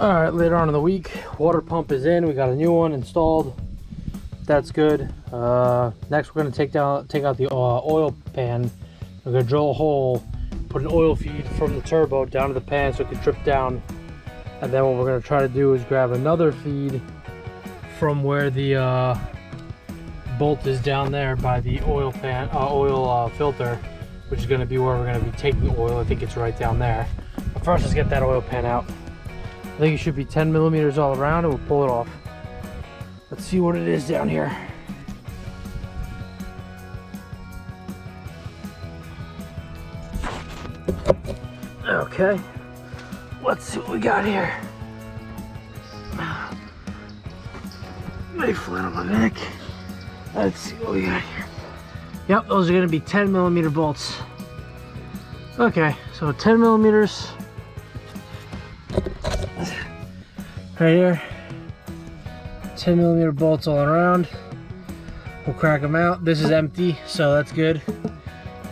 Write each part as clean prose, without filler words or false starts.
All right, later on in the week, water pump is in. We got a new one installed. That's good. Next, we're gonna take out the oil pan. We're gonna drill a hole, put an oil feed from the turbo down to the pan so it can drip down. And then what we're gonna try to do is grab another feed from where the bolt is down there by the oil pan, filter, which is gonna be where we're gonna be taking the oil. I think it's right down there. But first, let's get that oil pan out. I think it should be 10 millimeters all around, and we'll pull it off. Let's see what it is down here. Okay, let's see what we got here. Lay flat on my neck. Let's see what we got here. Yep, those are gonna be 10 millimeter bolts. Okay, so 10 millimeters. Right here, 10 millimeter bolts all around. We'll crack them out. This is empty, so that's good.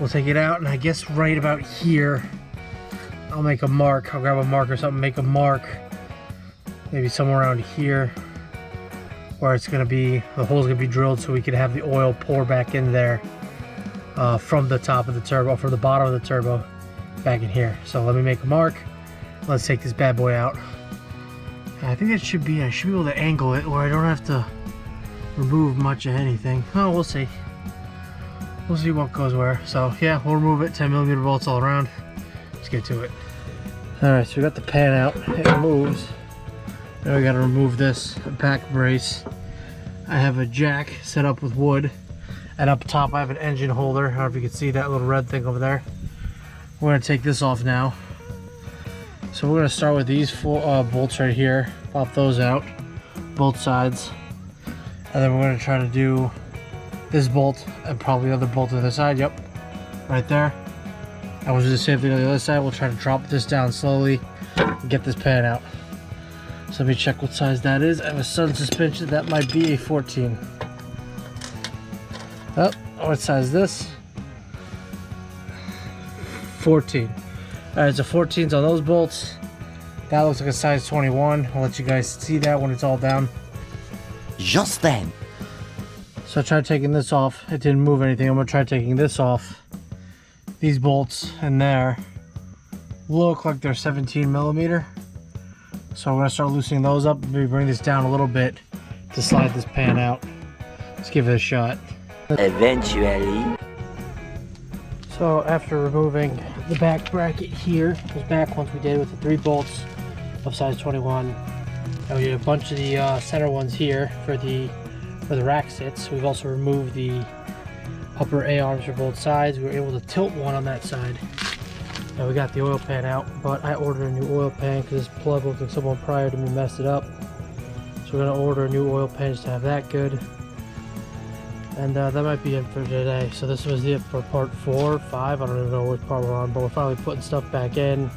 We'll take it out, and I guess right about here, I'll make a mark. I'll grab a mark or something, make a mark, maybe somewhere around here, where it's gonna be, the hole's gonna be drilled so we can have the oil pour back in there from the top of the turbo, from the bottom of the turbo, back in here. So let me make a mark. Let's take this bad boy out. I think that should be, I should be able to angle it where I don't have to remove much of anything. Oh, we'll see. We'll see what goes where. So yeah, we'll remove it, 10 millimeter bolts all around. Let's get to it. All right, so we got the pan out, it moves. Now we gotta remove this back brace. I have a jack set up with wood, and up top I have an engine holder. I don't know if you can see that little red thing over there. We're gonna take this off now. So we're gonna start with these four bolts right here. Pop those out, both sides. And then we're gonna try to do this bolt and probably the other bolt on the side. Yep, right there. And we'll do the same thing on the other side. We'll try to drop this down slowly and get this pan out. So let me check what size that is. I have a Sun suspension. That might be a 14. Oh, what size is this? 14. All right, so 14's on those bolts. That looks like a size 21. I'll let you guys see that when it's all down. Just then. So I tried taking this off. It didn't move anything. I'm gonna try taking this off. These bolts in there look like they're 17 millimeter. So we're gonna start loosening those up. Maybe bring this down a little bit to slide this pan out. Let's give it a shot. Eventually. So after removing the back bracket here, those back ones we did with the 3 bolts of size 21, and we did a bunch of the center ones here for the rack sits. We've also removed the upper A-arms for both sides. We were able to tilt one on that side. And we got the oil pan out, but I ordered a new oil pan because this plug looked like someone prior to me messed it up. So we're gonna order a new oil pan just to have that good. And that might be it for today. So this was it for part 4 or 5. I don't even know which part we're on, but we're finally putting stuff back in,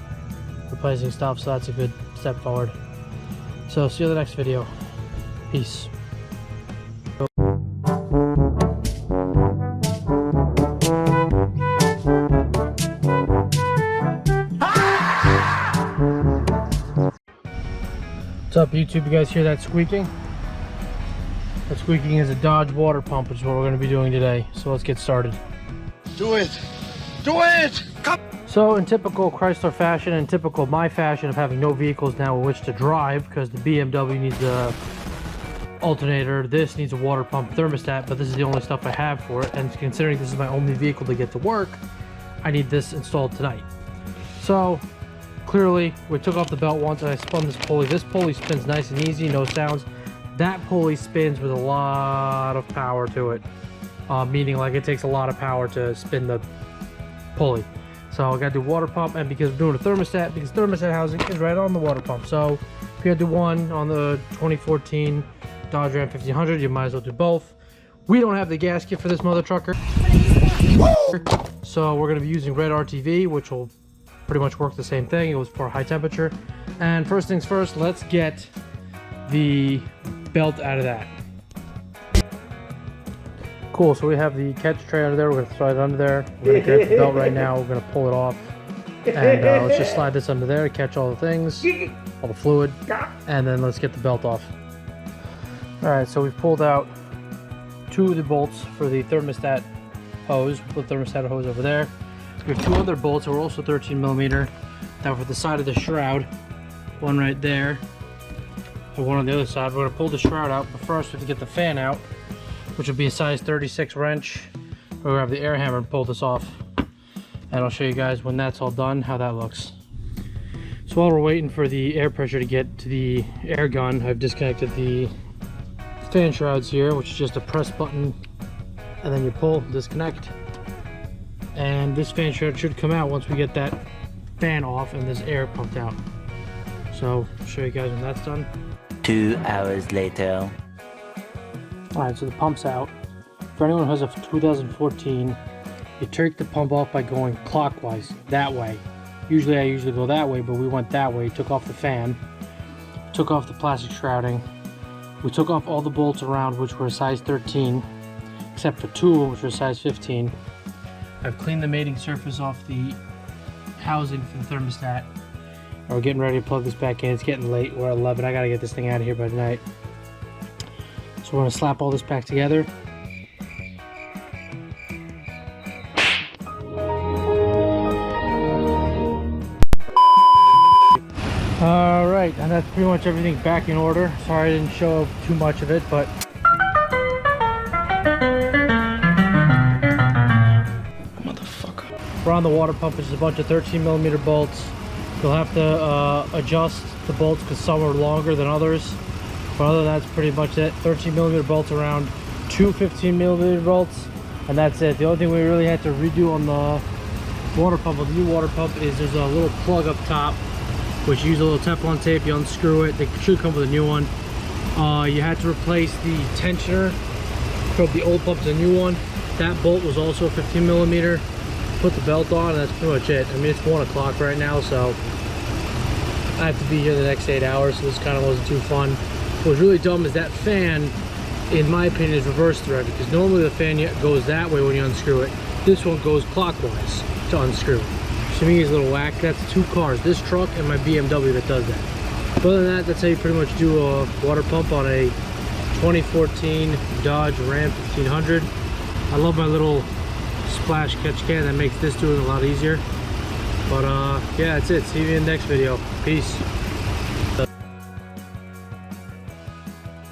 replacing stuff, so that's a good step forward. So see you in the next video. Peace. What's up, YouTube? You guys hear that squeaking? That squeaking is a Dodge water pump, which is what we're going to be doing today. So let's get started. Do it! Do it! Come! So in typical Chrysler fashion, and typical my fashion of having no vehicles now with which to drive, because the BMW needs a alternator, this needs a water pump thermostat, but this is the only stuff I have for it. And considering this is my only vehicle to get to work, I need this installed tonight. So clearly we took off the belt once and I spun this pulley. This pulley spins nice and easy, no sounds. That pulley spins with a lot of power to it, meaning like it takes a lot of power to spin the pulley. So I gotta do water pump, and because we're doing a thermostat, because thermostat housing is right on the water pump. So if you had to do one on the 2014 Dodge Ram 1500, you might as well do both. We don't have the gasket for this mother trucker, so we're gonna be using red RTV, which will pretty much work the same thing. It was for high temperature. And first things first, let's get the belt out of that. Cool, so we have the catch tray under there. We're gonna slide it under there. We're gonna grab the belt right now. We're gonna pull it off. And let's just slide this under there, catch all the things, all the fluid, and then let's get the belt off. All right, so we've pulled out 2 of the bolts for the thermostat hose. Put the thermostat hose over there. We have 2 other bolts that were also 13mm that were for the side of the shroud. One right there, and one on the other side. We're gonna pull the shroud out, but first we have to get the fan out, which will be a size 36 wrench. We're gonna have the air hammer and pull this off. And I'll show you guys when that's all done, how that looks. So while we're waiting for the air pressure to get to the air gun, I've disconnected the fan shrouds here, which is just a press button, and then you pull, disconnect. And this fan shroud should come out once we get that fan off and this air pumped out. So I'll show you guys when that's done. 2 hours later. Alright, so the pump's out. For anyone who has a 2014, you take the pump off by going clockwise, that way. I usually go that way, but we went that way. Took off the fan, took off the plastic shrouding. We took off all the bolts around, which were size 13, except for 2 of them, which were size 15. I've cleaned the mating surface off the housing for the thermostat. We're getting ready to plug this back in. It's getting late. We're at 11. I gotta get this thing out of here by tonight. So we're gonna slap all this back together. Alright, and that's pretty much everything back in order. Sorry I didn't show too much of it, but motherfucker. We're on the water pump, which is a bunch of 13mm bolts. You'll have to adjust the bolts because some are longer than others. But other than that, that's pretty much it. 13mm bolts around 2 15mm bolts, and that's it. The only thing we really had to redo on the water pump, with the new water pump, is there's a little plug up top, which you use a little Teflon tape, you unscrew it. They should come with a new one. You had to replace the tensioner from the old pump to the new one. That bolt was also a 15mm. Put the belt on, and that's pretty much it. I mean, it's 1 o'clock right now, so I have to be here the next 8 hours, so this kind of wasn't too fun. What was really dumb is that fan, in my opinion, is reverse thread, because normally the fan goes that way when you unscrew it. This one goes clockwise to unscrew. To me, it's a little whack. That's 2 cars, this truck and my BMW, that does that. But other than that, that's how you pretty much do a water pump on a 2014 Dodge Ram 1500. I love my little splash catch can that makes this doing a lot easier. But yeah, that's it. See you in the next video. Peace.